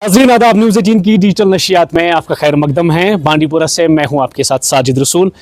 नाज़रीन आदाब, न्यूज़ 18 की डिजिटल नशियात में आपका खैर मकदम है। बांडीपुरा से मैं हूं आपके साथ साजिद रसूल।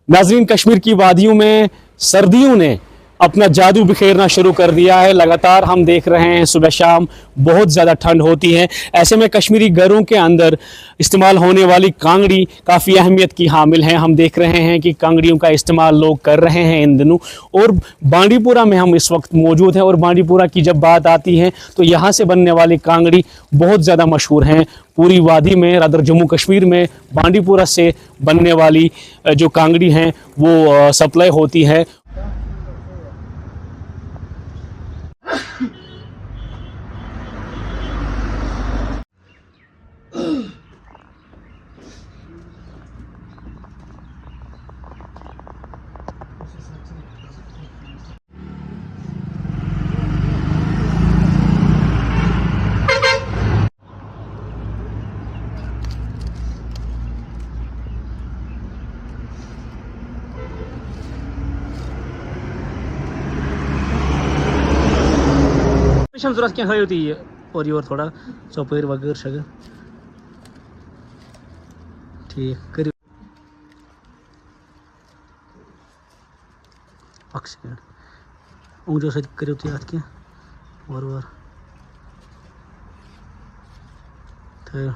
नाज़रीन, कश्मीर की वादियों में सर्दियों ने अपना जादू बिखेरना शुरू कर दिया है। लगातार हम देख रहे हैं सुबह शाम बहुत ज़्यादा ठंड होती है। ऐसे में कश्मीरी घरों के अंदर इस्तेमाल होने वाली कांगड़ी काफ़ी अहमियत की हामिल हैं। हम देख रहे हैं कि कांगड़ियों का इस्तेमाल लोग कर रहे हैं इन दिनों। और बांडीपुरा में हम इस वक्त मौजूद हैं और बांडीपुरा की जब बात आती है तो यहाँ से बनने वाली कांगड़ी बहुत ज़्यादा मशहूर हैं। पूरी वादी में, रादर जम्मू कश्मीर में बांडीपुरा से बनने वाली जो कांगड़ी हैं वो सप्लाई होती है। जरूरत क्या होती है और ये थोड़ा चौपेर वगैरह शगर ठीक करियो सेकंड उंगलियों से करियो तो याद क्या और तो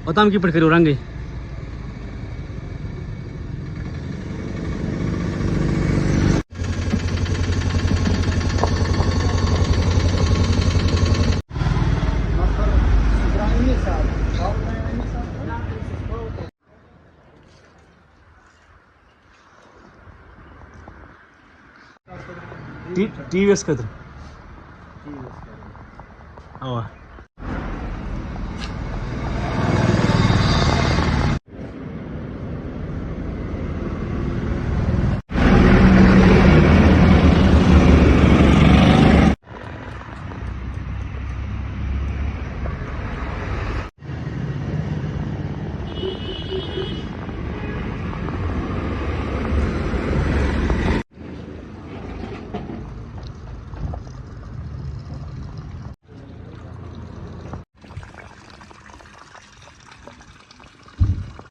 बताम की पट करो रंगे टीवीएस कदर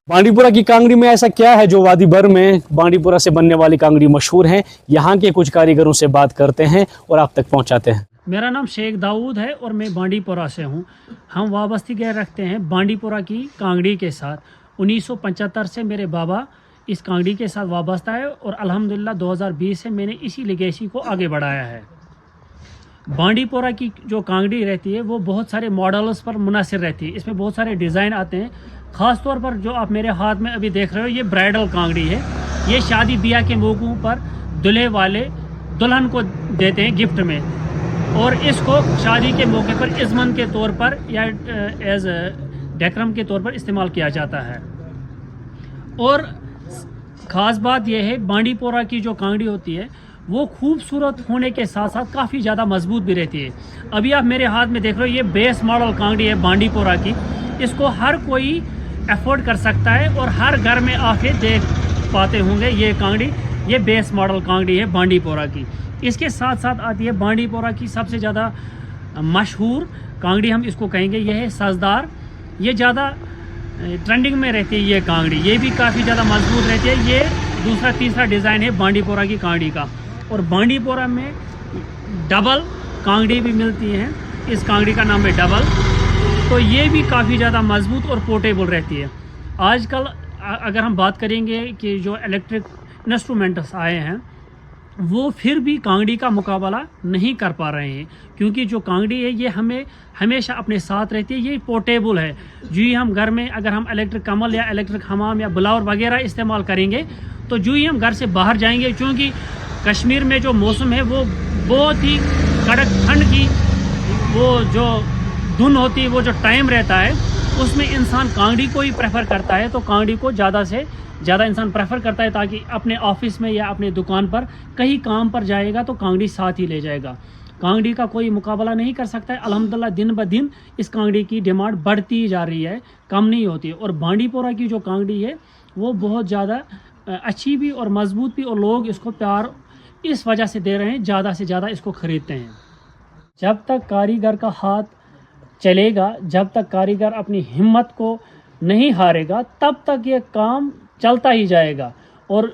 बांडीपुरा की कांगड़ी में ऐसा क्या है जो वादी भर में बांडीपुरा से बनने वाली कांगड़ी मशहूर है। यहाँ के कुछ कारीगरों से बात करते हैं और आप तक पहुँचाते हैं। मेरा नाम शेख दाऊद है और मैं बांडीपुरा से हूँ। हम वाबस्तगी रखते हैं बांडीपुरा की कांगड़ी के साथ। 1975 से मेरे बाबा इस कांगड़ी के साथ वाबस्ता है और अल्हम्दुलिल्लाह 2020 से मैंने इसी लेगेसी को आगे बढ़ाया है। बांडीपुरा की जो कांगड़ी रहती है वो बहुत सारे मॉडल्स पर मुनासिर रहती है। इसमें बहुत सारे डिज़ाइन आते हैं। ख़ास तौर पर जो आप मेरे हाथ में अभी देख रहे हो ये ब्राइडल कांगड़ी है। ये शादी ब्याह के मौक़ों पर दूल्हे वाले दुल्हन को देते हैं गिफ्ट में और इसको शादी के मौके पर इज़्मन के तौर पर या एज डेकरम के तौर पर इस्तेमाल किया जाता है। और ख़ास बात यह है बांडीपुरा की जो कांगड़ी होती है वो खूबसूरत होने के साथ साथ काफ़ी ज़्यादा मजबूत भी रहती है। अभी आप मेरे हाथ में देख रहे हो ये बेस मॉडल कांगड़ी है बांडीपुरा की। इसको हर कोई अफोर्ड कर सकता है और हर घर में आके देख पाते होंगे ये कांगड़ी। ये बेस मॉडल कांगड़ी है बांडीपुरा की। इसके साथ साथ आती है बांडीपुरा की सबसे ज़्यादा मशहूर कांगड़ी, हम इसको कहेंगे, यह है सजदार। ये ज़्यादा ट्रेंडिंग में रहती है ये कांगड़ी। ये भी काफ़ी ज़्यादा मजबूत रहती है। ये दूसरा तीसरा डिज़ाइन है बांडीपुरा की कांगड़ी का। और बांडीपुरा में डबल कांगड़ी भी मिलती हैं। इस कांगड़ी का नाम है डबल। तो ये भी काफ़ी ज़्यादा मजबूत और पोर्टेबल रहती है। आजकल अगर हम बात करेंगे कि जो इलेक्ट्रिक इंस्ट्रूमेंट्स आए हैं वो फिर भी कांगड़ी का मुकाबला नहीं कर पा रहे हैं, क्योंकि जो कांगड़ी है ये हमें हमेशा अपने साथ रहती है। ये पोर्टेबल है। जो ही हम घर में अगर हम इलेक्ट्रिक कमल या इलेक्ट्रिक हमाम या ब्लावर वगैरह इस्तेमाल करेंगे तो जो ही हम घर से बाहर जाएंगे, चूँकि कश्मीर में जो मौसम है वो बहुत ही कड़क ठंड की वो जो धुन होती है, वो जो टाइम रहता है, उसमें इंसान कांगड़ी को ही प्रेफर करता है। तो कांगड़ी को ज़्यादा से ज़्यादा इंसान प्रेफर करता है, ताकि अपने ऑफिस में या अपने दुकान पर कहीं काम पर जाएगा तो कांगड़ी साथ ही ले जाएगा। कांगड़ी का कोई मुकाबला नहीं कर सकता है। अल्हम्दुलिल्लाह दिन ब दिन इस कांगड़ी की डिमांड बढ़ती जा रही है, कम नहीं होती है। और बांडीपोरा की जो कांगड़ी है वो बहुत ज़्यादा अच्छी भी और मजबूत भी, और लोग इसको प्यार इस वजह से दे रहे हैं, ज़्यादा से ज़्यादा इसको ख़रीदते हैं। जब तक कारीगर का हाथ चलेगा, जब तक कारीगर अपनी हिम्मत को नहीं हारेगा, तब तक ये काम चलता ही जाएगा। और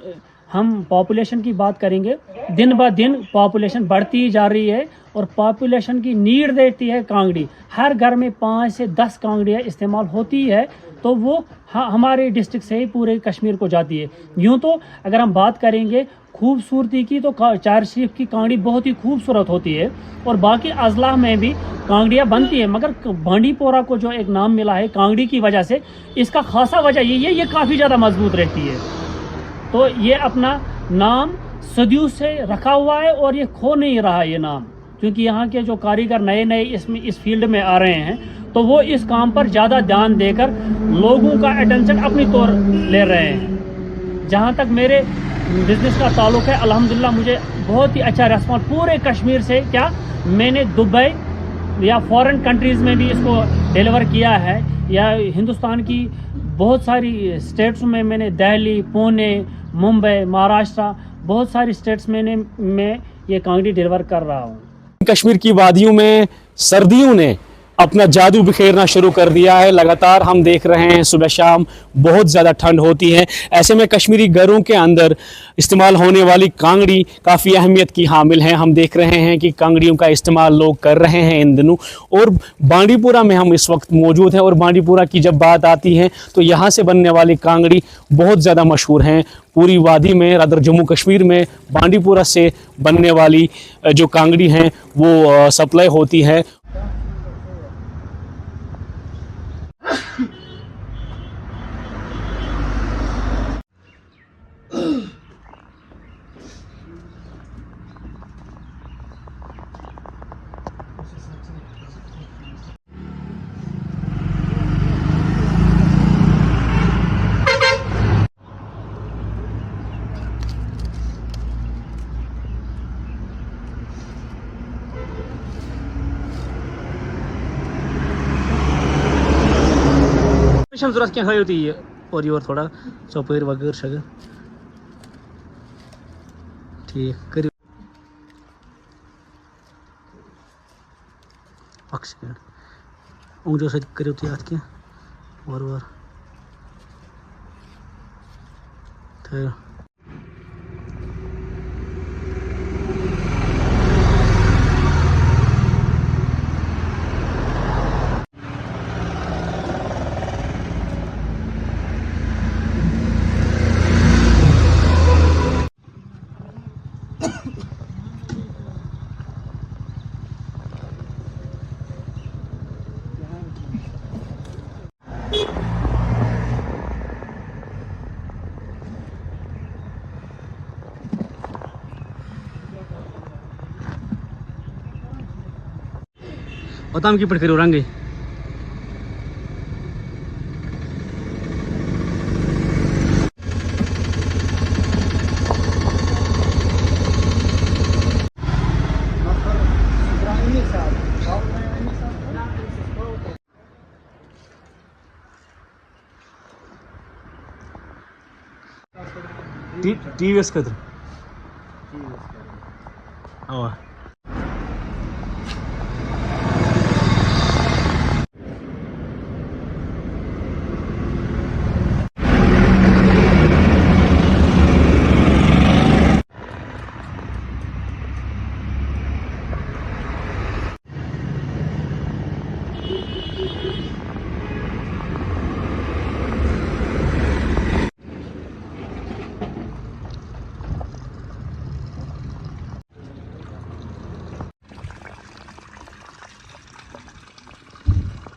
हम पॉपुलेशन की बात करेंगे, दिन ब दिन पॉपुलेशन बढ़ती ही जा रही है, और पॉपुलेशन की नीड देती है कांगड़ी। हर घर में 5 से 10 कांगड़ियाँ इस्तेमाल होती है, तो वो हमारे डिस्ट्रिक्ट से ही पूरे कश्मीर को जाती है। यूँ तो अगर हम बात करेंगे खूबसूरती की, तो चार शरीफ की कांगड़ी बहुत ही खूबसूरत होती है, और बाकी अजला में भी कांगड़ियाँ बनती है। मगर बांडीपोरा को जो एक नाम मिला है कांगड़ी की वजह से, इसका खासा वजह यही है, ये काफ़ी ज़्यादा मजबूत रहती है। तो ये अपना नाम सदियों से रखा हुआ है, और ये खो नहीं रहा ये नाम, क्योंकि यहाँ के जो कारीगर नए नए इस फील्ड में आ रहे हैं, तो वो इस काम पर ज़्यादा ध्यान देकर लोगों का अटेंशन अपनी तौर ले रहे हैं। जहाँ तक मेरे बिज़नेस का ताल्लुक है, अल्हम्दुलिल्लाह मुझे बहुत ही अच्छा रिस्पॉन्स पूरे कश्मीर से, क्या मैंने दुबई या फॉरेन कंट्रीज़ में भी इसको डिलीवर किया है, या हिंदुस्तान की बहुत सारी स्टेट्स में मैंने दिल्ली, पुणे, मुंबई, महाराष्ट्र, बहुत सारी स्टेट्स में ये कांगड़ी डिलीवर कर रहा हूँ। कश्मीर की वादियों में सर्दियों ने अपना जादू बिखेरना शुरू कर दिया है। लगातार हम देख रहे हैं सुबह शाम बहुत ज़्यादा ठंड होती है। ऐसे में कश्मीरी घरों के अंदर इस्तेमाल होने वाली कांगड़ी काफ़ी अहमियत की हामिल है। हम देख रहे हैं कि कांगड़ियों का इस्तेमाल लोग कर रहे हैं इन दिनों। और बांडीपुरा में हम इस वक्त मौजूद हैं, और बांडीपुरा की जब बात आती है तो यहाँ से बनने वाली कांगड़ी बहुत ज़्यादा मशहूर हैं। पूरी वादी में, रादर जम्मू कश्मीर में बांडीपुरा से बनने वाली जो कांगड़ी हैं वो सप्लाई होती है। जरूरत क्या होती है, और ये थोड़ा चौपेर वगैरह शगर ठीक कर उंगलियों से करो तो याद क्या और तो बताम की पड़ करो रंगे टीवीएस खतर अवा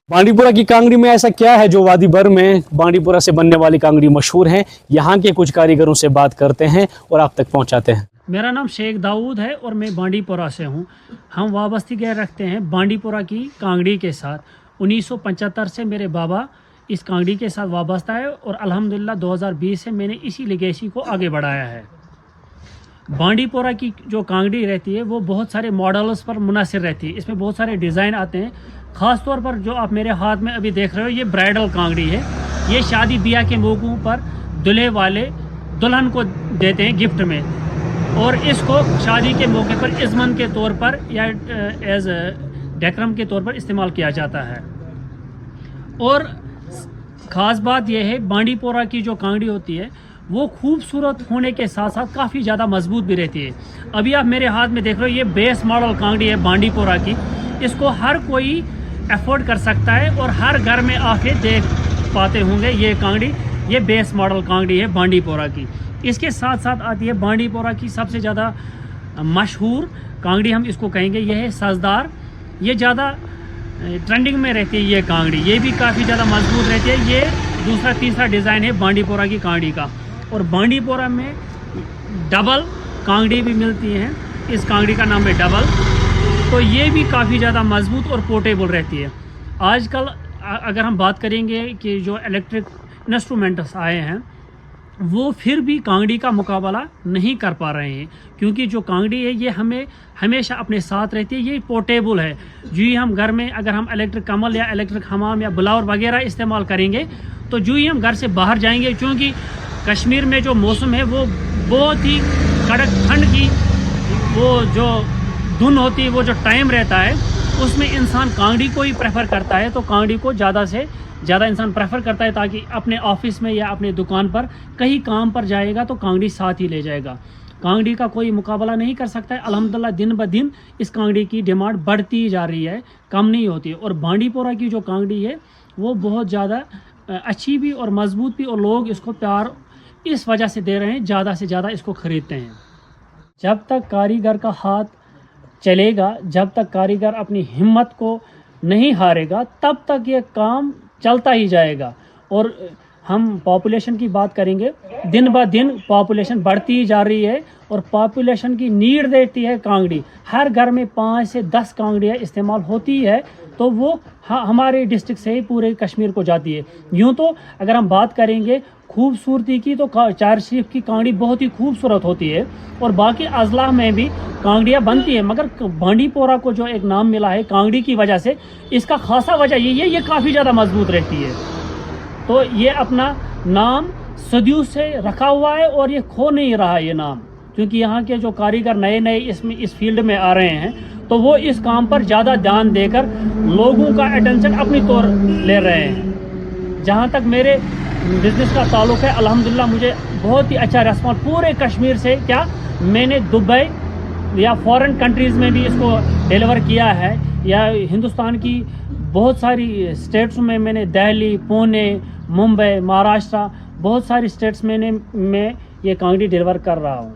बांडीपुरा की कांगड़ी में ऐसा क्या है जो वादी भर में बांडीपुरा से बनने वाली कांगड़ी मशहूर है। यहाँ के कुछ कारीगरों से बात करते हैं और आप तक पहुँचाते हैं। मेरा नाम शेख दाऊद है और मैं बांडीपुरा से हूँ। हम वाबस्तगी रखते हैं बांडीपुरा की कांगड़ी के साथ। 1975 से मेरे बाबा इस कांगड़ी के साथ वाबस्ता है और अल्हम्दुलिल्लाह 2020 से मैंने इसी लेगेसी को आगे बढ़ाया है। बांडीपुरा की जो कांगड़ी रहती है वो बहुत सारे मॉडल्स पर मुनासिर रहती है। इसमें बहुत सारे डिज़ाइन आते हैं। ख़ास तौर पर जो आप मेरे हाथ में अभी देख रहे हो, ये ब्राइडल कांगड़ी है। ये शादी ब्याह के मौक़ों पर दूल्हे वाले दुल्हन को देते हैं गिफ्ट में, और इसको शादी के मौके पर इज़्मन के तौर पर या एज डेकरम के तौर पर इस्तेमाल किया जाता है। और ख़ास बात यह है, बांडीपुरा की जो कांगड़ी होती है वो खूबसूरत होने के साथ साथ काफ़ी ज़्यादा मजबूत भी रहती है। अभी आप मेरे हाथ में देख रहे हो, ये बेस मॉडल कांगड़ी है बांडीपुरा की। इसको हर कोई अफोर्ड कर सकता है और हर घर में आके देख पाते होंगे ये कांगड़ी। ये बेस मॉडल कांगड़ी है बांडीपुरा की। इसके साथ साथ आती है बांडीपुरा की सबसे ज़्यादा मशहूर कांगड़ी, हम इसको कहेंगे, यह है सजदार। ये ज़्यादा ट्रेंडिंग में रहती है ये कांगड़ी। ये भी काफ़ी ज़्यादा मजबूत रहती है। ये दूसरा तीसरा डिज़ाइन है बांडीपुरा की कांगड़ी का। और बांडीपुरा में डबल कांगड़ी भी मिलती हैं। इस कांगड़ी का नाम है डबल। तो ये भी काफ़ी ज़्यादा मजबूत और पोर्टेबल रहती है। आजकल अगर हम बात करेंगे कि जो इलेक्ट्रिक इंस्ट्रूमेंट्स आए हैं वो फिर भी कांगड़ी का मुकाबला नहीं कर पा रहे हैं, क्योंकि जो कांगड़ी है ये हमें हमेशा अपने साथ रहती है। ये पोर्टेबल है। जो ही हम घर में अगर हम इलेक्ट्रिक कमल या इलेक्ट्रिक हमाम या ब्लावर वगैरह इस्तेमाल करेंगे, तो जो ही हम घर से बाहर जाएंगे, क्योंकि कश्मीर में जो मौसम है वो बहुत ही कड़क ठंड की वो जो धुन होती है, वो जो टाइम रहता है, उसमें इंसान कांगड़ी को ही प्रेफर करता है। तो कांगड़ी को ज़्यादा से ज़्यादा इंसान प्रेफर करता है, ताकि अपने ऑफिस में या अपने दुकान पर कहीं काम पर जाएगा तो कांगड़ी साथ ही ले जाएगा। कांगड़ी का कोई मुकाबला नहीं कर सकता है। अल्हम्दुलिल्लाह दिन ब दिन इस कांगड़ी की डिमांड बढ़ती जा रही है, कम नहीं होती है। और बांडीपुरा की जो कांगड़ी है वो बहुत ज़्यादा अच्छी भी और मजबूत भी, और लोग इसको प्यार इस वजह से दे रहे हैं, ज़्यादा से ज़्यादा इसको ख़रीदते हैं। जब तक कारीगर का हाथ चलेगा, जब तक कारीगर अपनी हिम्मत को नहीं हारेगा, तब तक ये काम चलता ही जाएगा। और हम पॉपुलेशन की बात करेंगे, दिन ब दिन पॉपुलेशन बढ़ती ही जा रही है और पॉपुलेशन की नीड देती है कांगड़ी। हर घर में 5 से 10 कांगड़ियाँ इस्तेमाल होती है, तो वो हमारे डिस्ट्रिक्ट से ही पूरे कश्मीर को जाती है। यूँ तो अगर हम बात करेंगे खूबसूरती की, तो चार शरीफ की कांगड़ी बहुत ही खूबसूरत होती है और बाकी अजला में भी कांगड़ियाँ बनती है। मगर बांडीपुरा को जो एक नाम मिला है कांगड़ी की वजह से, इसका खासा वजह यही है, ये काफ़ी ज़्यादा मजबूत रहती है। तो ये अपना नाम सदियों से रखा हुआ है और ये खो नहीं रहा ये नाम, क्योंकि यहाँ के जो कारीगर नए नए इस फील्ड में आ रहे हैं, तो वो इस काम पर ज़्यादा ध्यान देकर लोगों का अटेंशन अपनी तौर ले रहे हैं। जहाँ तक मेरे बिज़नेस का ताल्लुक़ है, अल्हम्दुलिल्लाह मुझे बहुत ही अच्छा रिस्पॉन्स पूरे कश्मीर से, क्या मैंने दुबई या फॉरेन कंट्रीज़ में भी इसको डिलीवर किया है, या हिंदुस्तान की बहुत सारी स्टेट्स में मैंने दिल्ली, पुणे, मुंबई, महाराष्ट्र, बहुत सारी स्टेट्स में ये कांगड़ी डिलीवर कर रहा हूँ।